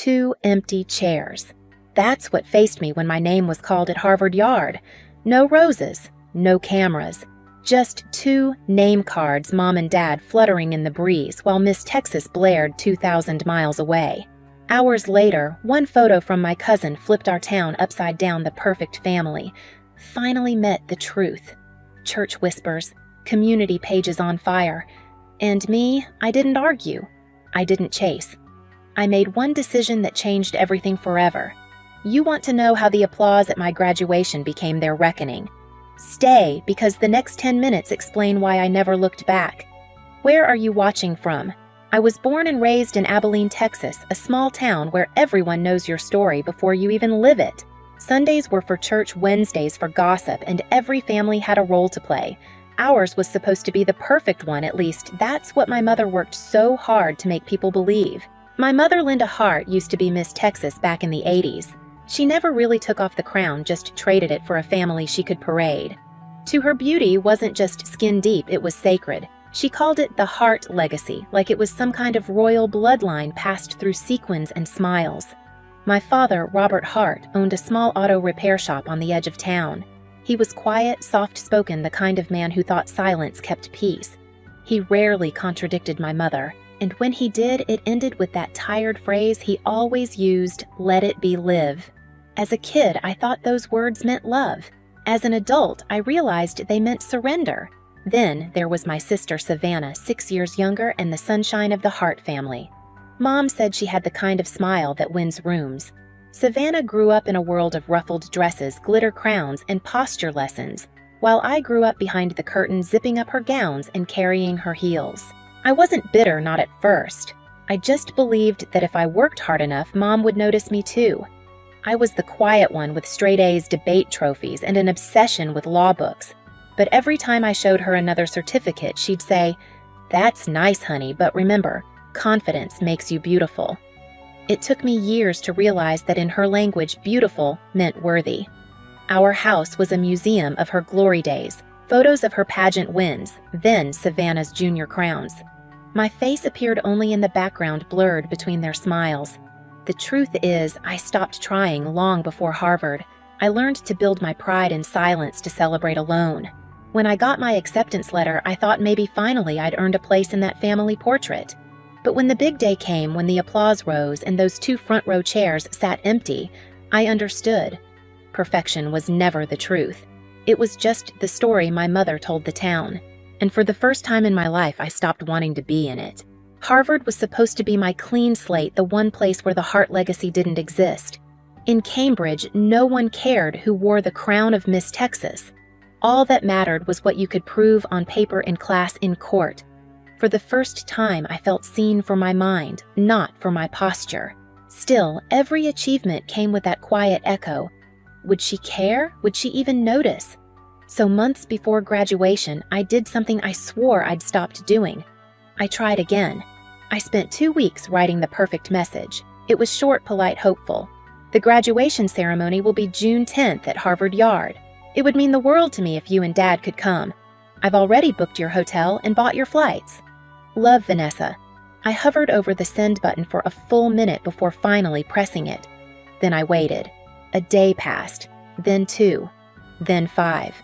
2 empty chairs. That's what faced me when my name was called at Harvard Yard. No roses, no cameras, just 2 name cards Mom and Dad fluttering in the breeze while Miss Texas blared 2,000 miles away. Hours later, one photo from my cousin flipped our town upside down. The perfect family finally met the truth. Church whispers, community pages on fire. And me, I didn't argue. I didn't chase. I made one decision that changed everything forever. You want to know how the applause at my graduation became their reckoning? Stay, because the next 10 minutes explain why I never looked back. Where are you watching from? I was born and raised in Abilene, Texas, a small town where everyone knows your story before you even live it. Sundays were for church, Wednesdays for gossip, and every family had a role to play. Ours was supposed to be the perfect one, at least that's what my mother worked so hard to make people believe. My mother, Linda Hart, used to be Miss Texas back in the 80s. She never really took off the crown, just traded it for a family she could parade. To her, beauty wasn't just skin deep, it was sacred. She called it the Hart legacy, like it was some kind of royal bloodline passed through sequins and smiles. My father, Robert Hart, owned a small auto repair shop on the edge of town. He was quiet, soft-spoken, the kind of man who thought silence kept peace. He rarely contradicted my mother, and when he did, it ended with that tired phrase he always used, "Let it be live." As a kid, I thought those words meant love. As an adult, I realized they meant surrender. Then there was my sister Savannah, 6 years younger and the sunshine of the Hart family. Mom said she had the kind of smile that wins rooms. Savannah grew up in a world of ruffled dresses, glitter crowns, and posture lessons, while I grew up behind the curtain, zipping up her gowns and carrying her heels. I wasn't bitter, not at first. I just believed that if I worked hard enough, Mom would notice me too. I was the quiet one with straight A's, debate trophies, and an obsession with law books. But every time I showed her another certificate, she'd say, "That's nice, honey, but remember, confidence makes you beautiful." It took me years to realize that in her language, beautiful meant worthy. Our house was a museum of her glory days, photos of her pageant wins, then Savannah's junior crowns. My face appeared only in the background, blurred between their smiles. The truth is, I stopped trying long before Harvard. I learned to build my pride in silence, to celebrate alone. When I got my acceptance letter, I thought maybe finally I'd earned a place in that family portrait. But when the big day came, when the applause rose and those 2 front-row chairs sat empty, I understood. Perfection was never the truth. It was just the story my mother told the town. And for the first time in my life, I stopped wanting to be in it. Harvard was supposed to be my clean slate, the one place where the Hart legacy didn't exist. In Cambridge, no one cared who wore the crown of Miss Texas. All that mattered was what you could prove on paper, in class, in court. For the first time, I felt seen for my mind, not for my posture. Still, every achievement came with that quiet echo. Would she care? Would she even notice? So months before graduation, I did something I swore I'd stopped doing. I tried again. I spent 2 weeks writing the perfect message. It was short, polite, hopeful. The graduation ceremony will be June 10th at Harvard Yard. It would mean the world to me if you and Dad could come. I've already booked your hotel and bought your flights. Love, Vanessa. I hovered over the send button for a full minute before finally pressing it. Then I waited. A day passed, then 2, then 5.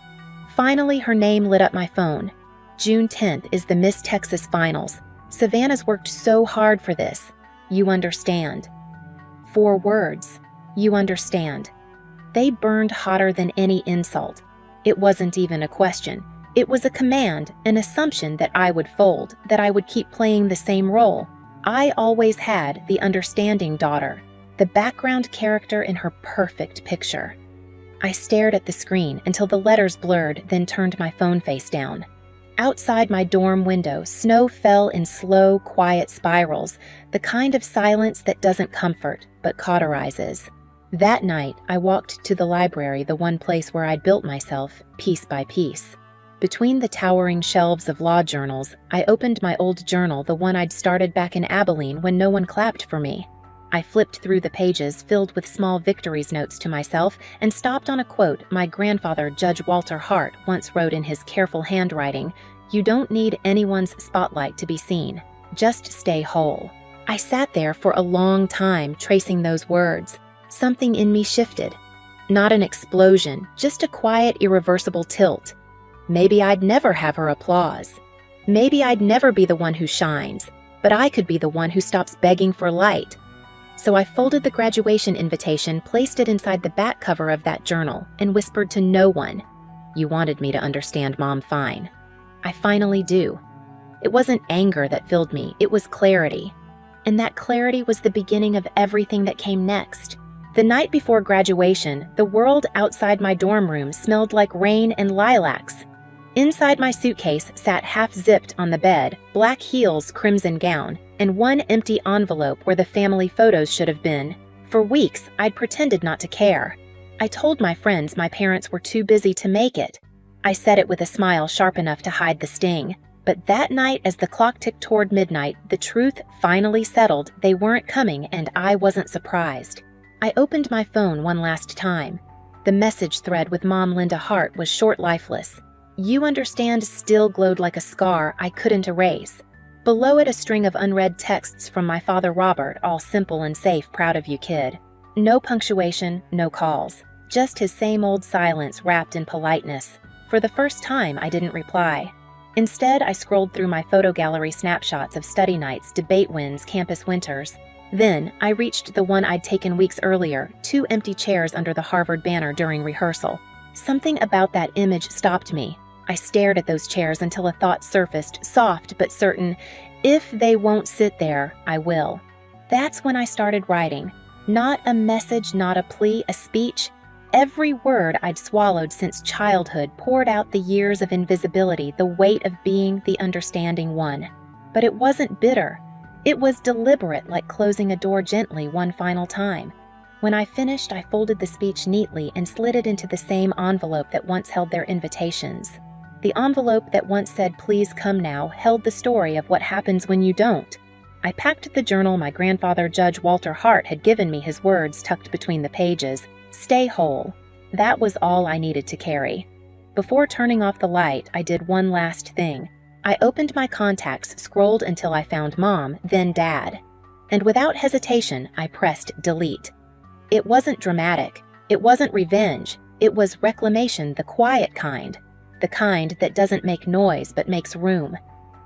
Finally, her name lit up my phone. June 10th is the Miss Texas Finals. Savannah's worked so hard for this. You understand. 4 words. You understand. They burned hotter than any insult. It wasn't even a question. It was a command, an assumption that I would fold, that I would keep playing the same role. I always had the understanding daughter, the background character in her perfect picture. I stared at the screen until the letters blurred, then turned my phone face down. Outside my dorm window, snow fell in slow, quiet spirals, the kind of silence that doesn't comfort, but cauterizes. That night, I walked to the library, the one place where I'd built myself, piece by piece. Between the towering shelves of law journals, I opened my old journal, the one I'd started back in Abilene when no one clapped for me. I flipped through the pages filled with small victories notes to myself and stopped on a quote my grandfather, Judge Walter Hart, once wrote in his careful handwriting, "You don't need anyone's spotlight to be seen. Just stay whole." I sat there for a long time tracing those words. Something in me shifted. Not an explosion, just a quiet, irreversible tilt. Maybe I'd never have her applause. Maybe I'd never be the one who shines, but I could be the one who stops begging for light. So I folded the graduation invitation, placed it inside the back cover of that journal, and whispered to no one, "You wanted me to understand Mom fine. I finally do." It wasn't anger that filled me, it was clarity. And that clarity was the beginning of everything that came next. The night before graduation, the world outside my dorm room smelled like rain and lilacs. Inside my suitcase sat half-zipped on the bed, black heels, crimson gown, and one empty envelope where the family photos should have been. For weeks, I'd pretended not to care. I told my friends my parents were too busy to make it. I said it with a smile sharp enough to hide the sting. But that night, as the clock ticked toward midnight, the truth finally settled. They weren't coming, and I wasn't surprised. I opened my phone one last time. The message thread with Mom Linda Hart was short, lifeless. "You understand" still glowed like a scar I couldn't erase. Below it, a string of unread texts from my father Robert, all simple and safe, "Proud of you, kid." No punctuation, no calls. Just his same old silence wrapped in politeness. For the first time, I didn't reply. Instead, I scrolled through my photo gallery snapshots of study nights, debate wins, campus winters. Then, I reached the one I'd taken weeks earlier, 2 empty chairs under the Harvard banner during rehearsal. Something about that image stopped me. I stared at those chairs until a thought surfaced, soft but certain. If they won't sit there, I will. That's when I started writing. Not a message, not a plea, a speech. Every word I'd swallowed since childhood poured out the years of invisibility, the weight of being the understanding one. But it wasn't bitter. It was deliberate, like closing a door gently one final time. When I finished, I folded the speech neatly and slid it into the same envelope that once held their invitations. The envelope that once said, "Please come now," held the story of what happens when you don't. I packed the journal my grandfather, Judge Walter Hart, had given me, his words tucked between the pages. "Stay whole." That was all I needed to carry. Before turning off the light, I did one last thing. I opened my contacts, scrolled until I found Mom, then Dad. And without hesitation, I pressed delete. It wasn't dramatic. It wasn't revenge. It was reclamation, the quiet kind. The kind that doesn't make noise but makes room.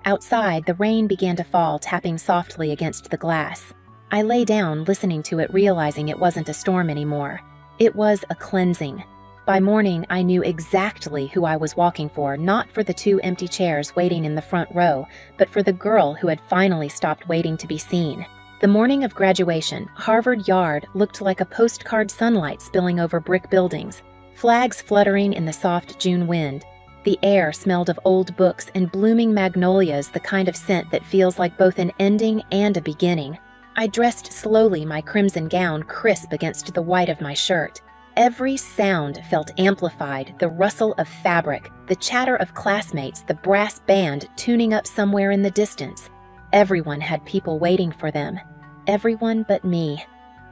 Outside, the rain began to fall, tapping softly against the glass. I lay down, listening to it, realizing it wasn't a storm anymore. It was a cleansing. By morning, I knew exactly who I was walking for, not for the 2 empty chairs waiting in the front row, but for the girl who had finally stopped waiting to be seen. The morning of graduation, Harvard Yard looked like a postcard, sunlight spilling over brick buildings, flags fluttering in the soft June wind. The air smelled of old books and blooming magnolias, the kind of scent that feels like both an ending and a beginning. I dressed slowly, my crimson gown crisp against the white of my shirt. Every sound felt amplified, the rustle of fabric, the chatter of classmates, the brass band tuning up somewhere in the distance. Everyone had people waiting for them. Everyone but me.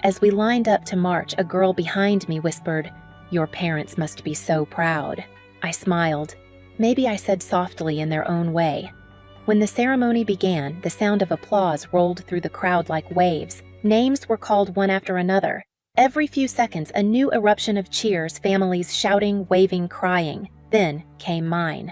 As we lined up to march, a girl behind me whispered, "Your parents must be so proud." I smiled. Maybe I said softly in their own way. When the ceremony began, the sound of applause rolled through the crowd like waves. Names were called one after another. Every few seconds, a new eruption of cheers, families shouting, waving, crying. Then came mine.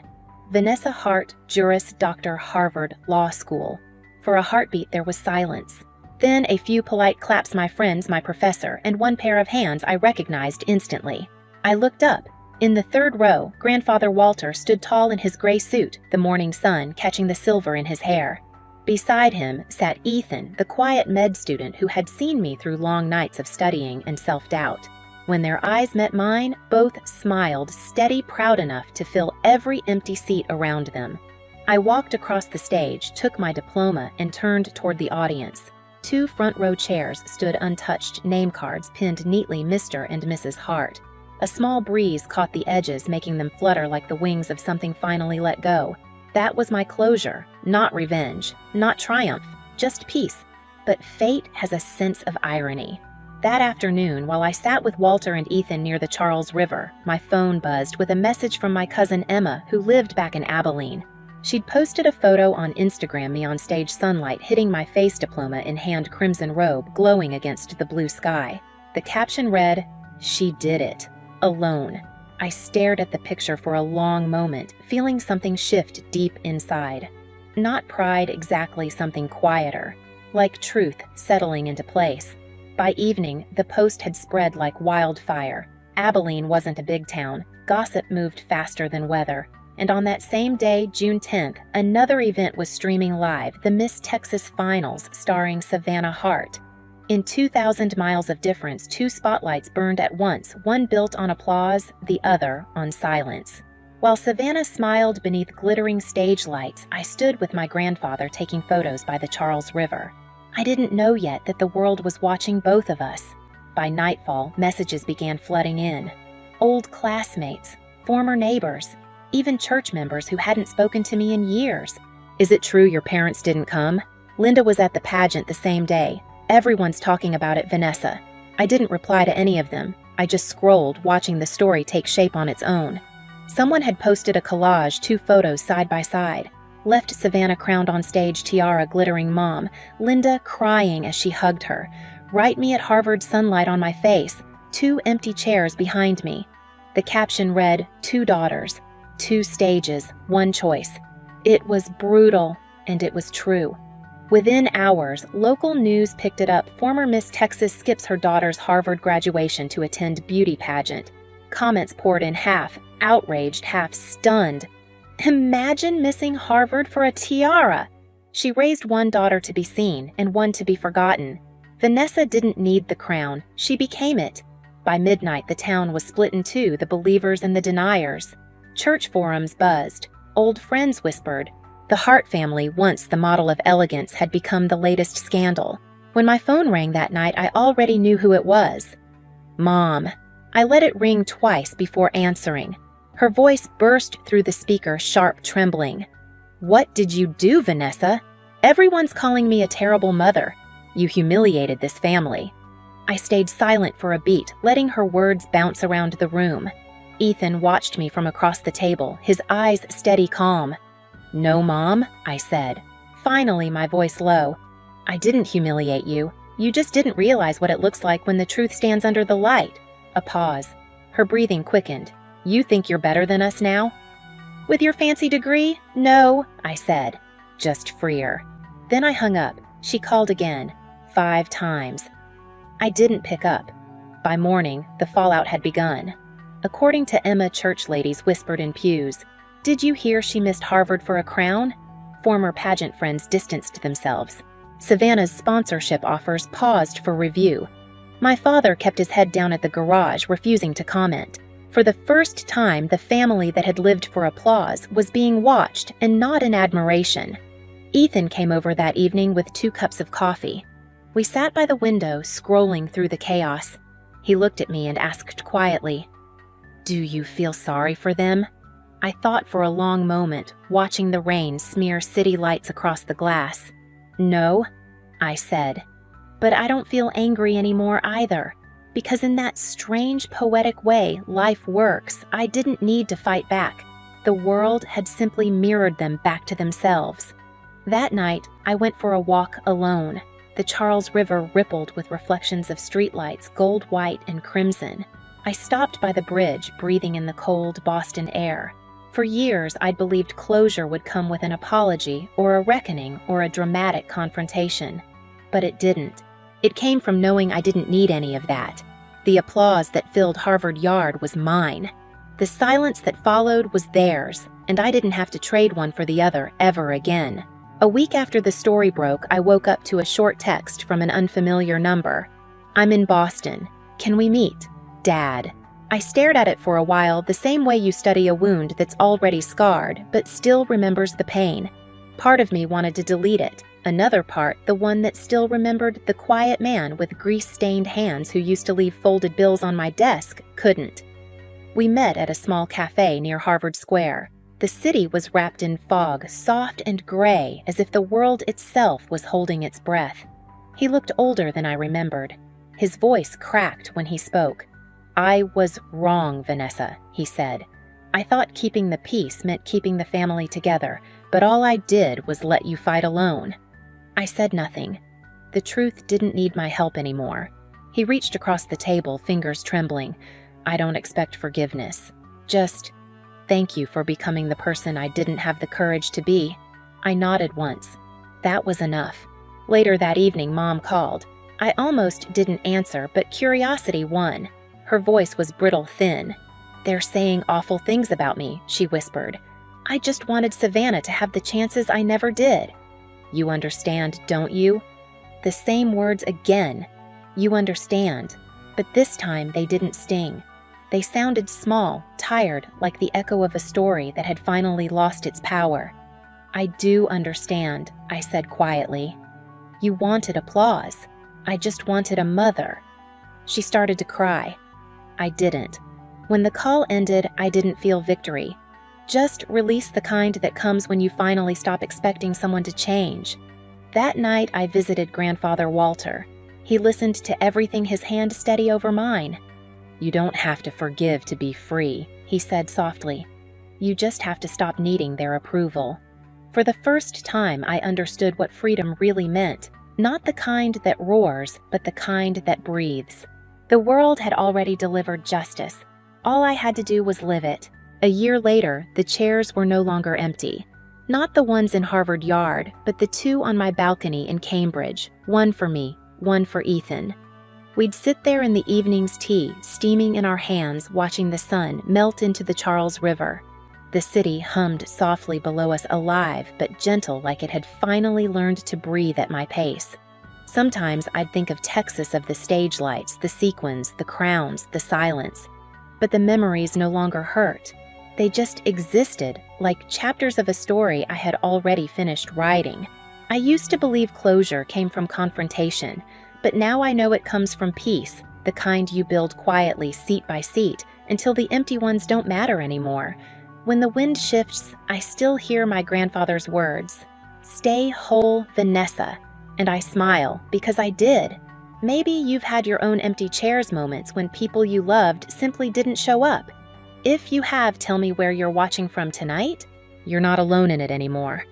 Vanessa Hart, Juris Doctor, Harvard Law School. For a heartbeat, there was silence. Then a few polite claps, my friends, my professor, and one pair of hands I recognized instantly. I looked up. In the 3rd row, Grandfather Walter stood tall in his gray suit, the morning sun catching the silver in his hair. Beside him sat Ethan, the quiet med student who had seen me through long nights of studying and self-doubt. When their eyes met mine, both smiled, steady, proud enough to fill every empty seat around them. I walked across the stage, took my diploma, and turned toward the audience. 2 front-row chairs stood untouched, name cards pinned neatly, Mr. and Mrs. Hart. A small breeze caught the edges, making them flutter like the wings of something finally let go. That was my closure, not revenge, not triumph, just peace. But fate has a sense of irony. That afternoon, while I sat with Walter and Ethan near the Charles River, my phone buzzed with a message from my cousin Emma, who lived back in Abilene. She'd posted a photo on Instagram me on stage sunlight hitting my face, diploma in hand, crimson robe glowing against the blue sky. The caption read, "She did it. Alone." I stared at the picture for a long moment, feeling something shift deep inside. Not pride exactly, something quieter, like truth settling into place. By evening, the post had spread like wildfire. Abilene wasn't a big town. Gossip moved faster than weather. And on that same day, June 10th, another event was streaming live, the Miss Texas Finals starring Savannah Hart. In 2,000 miles of difference, two spotlights burned at once, one built on applause, the other on silence. While Savannah smiled beneath glittering stage lights, I stood with my grandfather taking photos by the Charles River. I didn't know yet that the world was watching both of us. By nightfall, messages began flooding in. Old classmates, former neighbors, even church members who hadn't spoken to me in years. "Is it true your parents didn't come? Linda was at the pageant the same day. Everyone's talking about it, Vanessa." I didn't reply to any of them. I just scrolled, watching the story take shape on its own. Someone had posted a collage, two photos side by side. Left Savannah crowned on stage, tiara glittering mom, Linda crying as she hugged her. Right me at Harvard, sunlight on my face, two empty chairs behind me. The caption read, "Two daughters, two stages, one choice." It was brutal, and it was true. Within hours, local news picked it up. Former Miss Texas skips her daughter's Harvard graduation to attend beauty pageant. Comments poured in, half outraged, half stunned. Imagine missing Harvard for a tiara! She raised one daughter to be seen and one to be forgotten. Vanessa didn't need the crown, she became it. By midnight, the town was split in two, the believers and the deniers. Church forums buzzed. Old friends whispered. The Hart family, once the model of elegance, had become the latest scandal. When my phone rang that night, I already knew who it was. Mom. I let it ring twice before answering. Her voice burst through the speaker, sharp, trembling. "What did you do, Vanessa? Everyone's calling me a terrible mother. You humiliated this family." I stayed silent for a beat, letting her words bounce around the room. Ethan watched me from across the table, his eyes steady, calm. "No, Mom," I said, finally my voice low. "I didn't humiliate you. You just didn't realize what it looks like when the truth stands under the light." A pause. Her breathing quickened. "You think you're better than us now?" "With your fancy degree? No," I said, just freer. Then I hung up. She called again, 5 times. I didn't pick up. By morning, the fallout had begun. According to Emma, church ladies whispered in pews, "Did you hear she missed Harvard for a crown?" Former pageant friends distanced themselves. Savannah's sponsorship offers paused for review. My father kept his head down at the garage, refusing to comment. For the first time, the family that had lived for applause was being watched and not in admiration. Ethan came over that evening with 2 cups of coffee. We sat by the window, scrolling through the chaos. He looked at me and asked quietly, "Do you feel sorry for them?" I thought for a long moment, watching the rain smear city lights across the glass. "No," I said. "But I don't feel angry anymore either. Because in that strange, poetic way life works, I didn't need to fight back. The world had simply mirrored them back to themselves." That night, I went for a walk alone. The Charles River rippled with reflections of streetlights, gold, white, and crimson. I stopped by the bridge, breathing in the cold Boston air. For years, I'd believed closure would come with an apology or a reckoning or a dramatic confrontation. But it didn't. It came from knowing I didn't need any of that. The applause that filled Harvard Yard was mine. The silence that followed was theirs, and I didn't have to trade one for the other ever again. A week after the story broke, I woke up to a short text from an unfamiliar number. "I'm in Boston. Can we meet? Dad." I stared at it for a while, the same way you study a wound that's already scarred, but still remembers the pain. Part of me wanted to delete it. Another part, the one that still remembered the quiet man with grease-stained hands who used to leave folded bills on my desk, couldn't. We met at a small cafe near Harvard Square. The city was wrapped in fog, soft and gray, as if the world itself was holding its breath. He looked older than I remembered. His voice cracked when he spoke. "I was wrong, Vanessa," he said. "I thought keeping the peace meant keeping the family together, but all I did was let you fight alone." I said nothing. The truth didn't need my help anymore. He reached across the table, fingers trembling. "I don't expect forgiveness. Just thank you for becoming the person I didn't have the courage to be." I nodded once. That was enough. Later that evening, Mom called. I almost didn't answer, but curiosity won. Her voice was brittle thin. "They're saying awful things about me," she whispered. "I just wanted Savannah to have the chances I never did." "You understand, don't you?" The same words again. "You understand." But this time they didn't sting. They sounded small, tired, like the echo of a story that had finally lost its power. "I do understand," I said quietly. "You wanted applause. I just wanted a mother." She started to cry. I didn't. When the call ended, I didn't feel victory. Just release, the kind that comes when you finally stop expecting someone to change. That night, I visited Grandfather Walter. He listened to everything, his hand steady over mine. "You don't have to forgive to be free," he said softly. "You just have to stop needing their approval." For the first time, I understood what freedom really meant. Not the kind that roars, but the kind that breathes. The world had already delivered justice. All I had to do was live it. A year later, the chairs were no longer empty. Not the ones in Harvard Yard, but the two on my balcony in Cambridge, one for me, one for Ethan. We'd sit there in the evening's tea, steaming in our hands, watching the sun melt into the Charles River. The city hummed softly below us, alive but gentle, like it had finally learned to breathe at my pace. Sometimes I'd think of Texas, of the stage lights, the sequins, the crowns, the silence. But the memories no longer hurt. They just existed, like chapters of a story I had already finished writing. I used to believe closure came from confrontation, but now I know it comes from peace, the kind you build quietly, seat by seat, until the empty ones don't matter anymore. When the wind shifts, I still hear my grandfather's words, "Stay whole, Vanessa," and I smile, because I did. Maybe you've had your own empty chairs moments when people you loved simply didn't show up. If you have, tell me where you're watching from tonight. You're not alone in it anymore.